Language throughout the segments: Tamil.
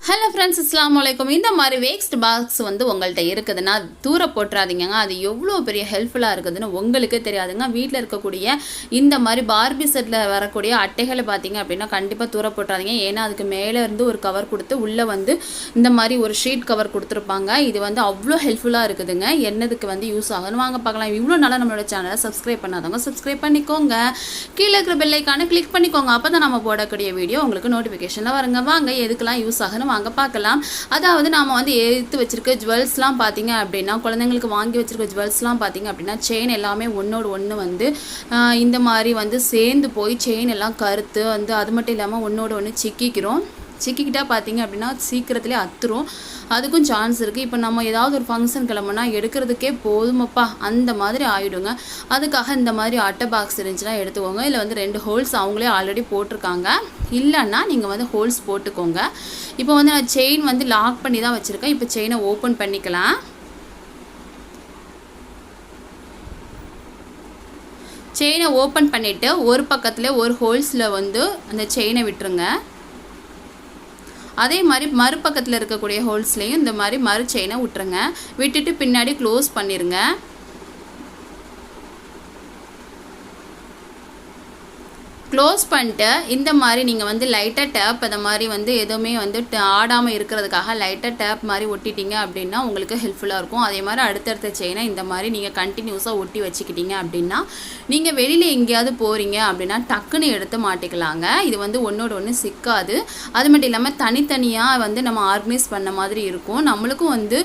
ஹலோ ஃப்ரெண்ட்ஸ், அஸ்ஸலாமு அலைக்கும். இந்த மாதிரி வேஸ்ட் பாக்ஸ் வந்து உங்கள்கிட்ட இருக்குதுன்னா தூர போட்டுறாதீங்க. அது எவ்வளோ பெரிய ஹெல்ப்ஃபுல்லாக இருக்குதுன்னு உங்களுக்கே தெரியாதுங்க. வீட்டில் இருக்கக்கூடிய இந்த மாதிரி பார்பி செட்டில் வரக்கூடிய அட்டைகளை பார்த்தீங்க அப்படின்னா கண்டிப்பாக தூர போட்டுறாதீங்க. ஏன்னா அதுக்கு மேலே இருந்து ஒரு கவர் கொடுத்து உள்ளே வந்து இந்த மாதிரி ஒரு ஷீட் கவர் கொடுத்துருப்பாங்க. இது வந்து அவ்வளோ ஹெல்ப்ஃபுல்லாக இருக்குதுங்க. என்னதுக்கு வந்து யூஸ் ஆகுன்னு வாங்க பார்க்கலாம். இவ்வளோ நாளாக நம்மளோட சேனலை சப்ஸ்கிரைப் பண்ணாதவங்க சப்ஸ்கிரைப் பண்ணிக்கோங்க. கீழே இருக்கிற பெல் ஐக்கானை கிளிக் பண்ணிக்கோங்க. அப்போ தான் நம்ம போடக்கூடிய வீடியோ உங்களுக்கு நோட்டிஃபிகேஷனில் வருங்க. வாங்க எதுக்கெல்லாம் யூஸ் ஆகுன்னு வாங்க பார்க்கலாம். அதாவது நாம வந்து எடுத்து வச்சிருக்க ஜுவல்ஸ்லாம் பார்த்தீங்க அப்படின்னா, குழந்தைங்களுக்கு வாங்கி வச்சிருக்க ஜுவல்ஸ்லாம் பார்த்தீங்க அப்படின்னா செயின் எல்லாமே ஒன்னோடு ஒன்று வந்து இந்த மாதிரி வந்து சேர்ந்து போய் செயின் எல்லாம் கருத்து வந்து அது மட்டும் இல்லாமல் ஒன்னோடு ஒன்று சிக்கிக்கிட்டா பார்த்தீங்க அப்படின்னா சீக்கிரத்துலேயே அத்துரும். அதுக்கும் சான்ஸ் இருக்குது. இப்போ நம்ம ஏதாவது ஒரு ஃபங்க்ஷன் கிளம்புனா எடுக்கிறதுக்கே போதுமப்பா அந்த மாதிரி ஆகிடுங்க. அதுக்காக இந்த மாதிரி அட்டை பாக்ஸ் இருந்துச்சுன்னா எடுத்துக்கோங்க. இல்லை வந்து 2 ஹோல்ஸ் அவங்களே ஆல்ரெடி போட்டிருக்காங்க. இல்லைன்னா நீங்கள் வந்து ஹோல்ஸ் போட்டுக்கோங்க. இப்போ வந்து நான் செயின் வந்து லாக் பண்ணி தான் வச்சுருக்கேன். இப்போ செயினை ஓப்பன் பண்ணிக்கலாம். செயினை ஓப்பன் பண்ணிவிட்டு ஒரு பக்கத்தில் ஒரு ஹோல்ஸில் வந்து அந்த செயினை விட்டுருங்க. அதே மாதிரி மறுபக்கத்தில் இருக்கக்கூடிய ஹோல்ஸ்லேயும் இந்த மாதிரி மறு செயினை விட்டுருங்க. விட்டுட்டு பின்னாடி க்ளோஸ் பண்ணிடுங்க. க்ளோஸ் பண்ணிட்டு இந்த மாதிரி நீங்கள் வந்து லைட்டாக டேப் அதை மாதிரி வந்து எதுவுமே வந்து ஆடாமல் இருக்கிறதுக்காக லைட்டாக டேப் மாதிரி ஒட்டிட்டீங்க அப்படின்னா உங்களுக்கு ஹெல்ப்ஃபுல்லாக இருக்கும். அதே மாதிரி அடுத்தடுத்த செயினை இந்த மாதிரி நீங்கள் கண்டினியூஸாக ஒட்டி வச்சுக்கிட்டீங்க அப்படின்னா நீங்கள் வெளியில் எங்கேயாவது போகிறீங்க அப்படின்னா டக்குன்னு எடுத்து மாட்டிக்கலாங்க. இது வந்து ஒன்றோட ஒன்று சிக்காது. அது மட்டும் இல்லாமல் தனித்தனியாக வந்து நம்ம ஆர்கனைஸ் பண்ண மாதிரி இருக்கும். நம்மளுக்கும் வந்து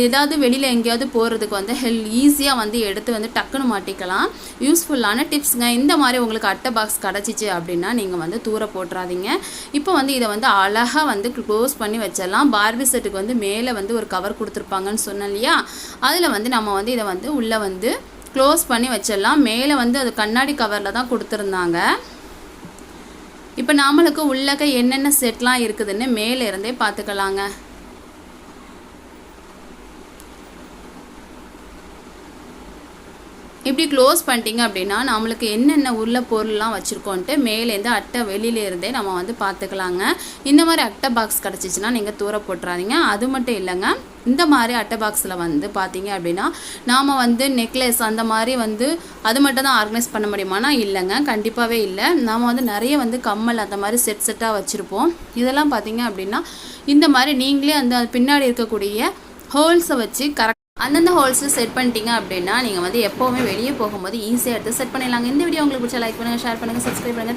ஏதாவது வெளியில் எங்கேயாவது போகிறதுக்கு வந்து ஈஸியாக வந்து எடுத்து வந்து டக்குன்னு மாட்டிக்கலாம். யூஸ்ஃபுல்லான டிப்ஸுங்க. இந்த மாதிரி உங்களுக்கு அட்டை பாக்ஸ் கிடச்சிச்சு அப்படின்னா நீங்கள் வந்து தூர போட்டுறாதீங்க. இப்போ வந்து இதை வந்து அழகாக வந்து க்ளோஸ் பண்ணி வச்சிடலாம். பார்பி செட்டுக்கு வந்து மேலே வந்து ஒரு கவர் கொடுத்துருப்பாங்கன்னு சொன்னேன் இல்லையா, அதில் வந்து நம்ம வந்து இதை வந்து உள்ளே வந்து க்ளோஸ் பண்ணி வச்சிடலாம். மேலே வந்து அது கண்ணாடி கவரில் தான் கொடுத்துருந்தாங்க. இப்போ நம்மளுக்கு உள்ளக்க என்னென்ன செட்லாம் இருக்குதுன்னு மேலே இருந்தே பார்த்துக்கலாங்க. இப்படி க்ளோஸ் பண்ணிட்டீங்க அப்படின்னா நம்மளுக்கு என்னென்ன உள்ள பொருள்லாம் வச்சுருக்கோன்ட்டு மேலேருந்து அட்டை வெளியிலேருந்தே நம்ம வந்து பார்த்துக்கலாங்க. இந்த மாதிரி அட்டை பாக்ஸ் கிடச்சிச்சின்னா நீங்கள் தூர போட்டுறாதீங்க. அது மட்டும் இல்லைங்க, இந்த மாதிரி அட்டை பாக்ஸில் வந்து பார்த்தீங்க அப்படின்னா நாம் வந்து நெக்லஸ் அந்த மாதிரி வந்து அது மட்டும் தான் ஆர்கனைஸ் பண்ண முடியுமானா இல்லைங்க, கண்டிப்பாகவே இல்லை. நாம் வந்து நிறைய வந்து கம்மல் அந்த மாதிரி செட்டாக வச்சுருப்போம். இதெல்லாம் பார்த்தீங்க அப்படின்னா இந்த மாதிரி நீங்களே அந்த பின்னாடி இருக்கக்கூடிய ஹோல்ஸை வச்சு அந்தந்த ஹோல்ஸில் செட் பண்ணிட்டீங்க அப்படின்னா நீங்கள் வந்து எப்போவுமே வெளியே போகும்போது ஈஸியாக எடுத்து செட் பண்ணிடலாங்க. இந்த வீடியோ உங்களுக்கு பிடிச்சா லைக் பண்ணுங்கள், ஷேர் பண்ணுங்கள், சப்ஸ்கிரைப் பண்ணுங்கள்.